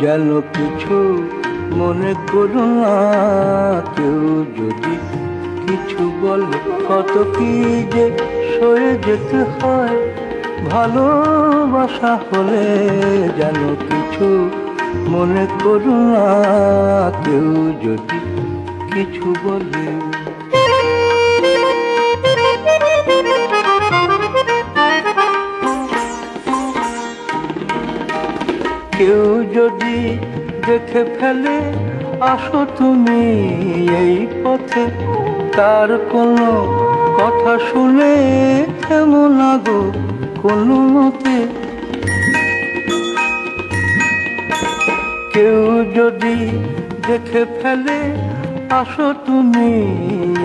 যেন কিছু মনে করো না। কেউ যদি কিছু বলে কত কি যে সয়ে যেতে হয়। ভালোবাসা হলে যেন কিছু মনে করো না। কেউ যদি কিছু বলে কেউ যদি দেখে ফেলে আসো তুমি এই পথে, তার কোনো কথা শুনে থেমো না গো কোনো মতে। কেউ যদি দেখে ফেলে আসো তুমি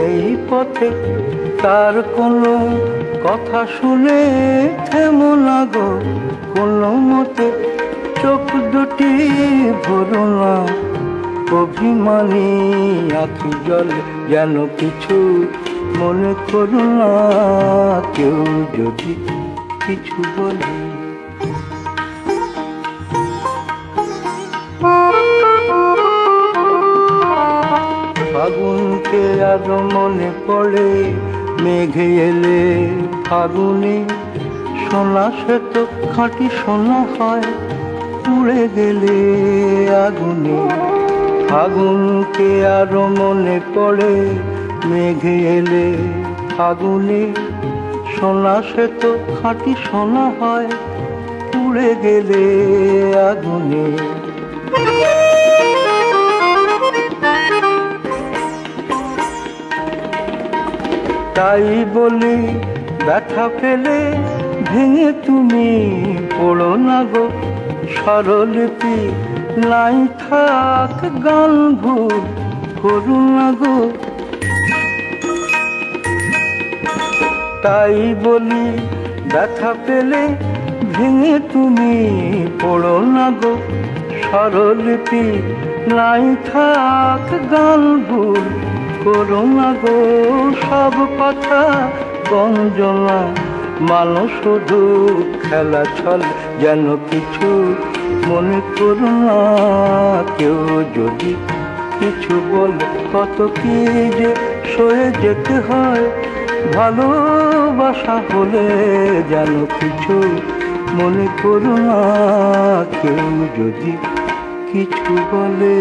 এই পথে, তার কোনো কথা শুনে থেমো না গো কোনো মতে। চোখ দুটি ভরো না অভিমানী আঁখি জল, যেন কিছু মনে করো না। কেউ যদি কিছু বলে ফাগুনকে আরো মনে পড়ে, মেঘে এলে ফাগুনে সোনা সে তো খাঁটি সোনা হয় পুড়ে গেলে আগুনে। ফাগুনকে আরো মনে পড়ে, মেঘে এলে ফাগুনে সোনা সে তো খাঁটি সোনা হয় পুড়ে গেলে আগুনে। তাই বলি ব্যথা পেলে ভেঙে তুমি পড়ো না গো স্বরলিপি নাই থাক গান ভুল করো না গো। তাই বলি ব্যথা পেলে ভেঙে তুমি পড়ো না গো স্বরলিপি নাই থাক গান ভুল করো না গো। সব কথা গঞ্জনা মানুষ শুধু খেলা ছল, যেন কিছু মনে করো না। কেউ যদি কিছু বলে কত কি যে সয়ে যেতে হয়। ভালোবাসা হলে যেন কিছু মনে করো না। কেউ যদি কিছু বলে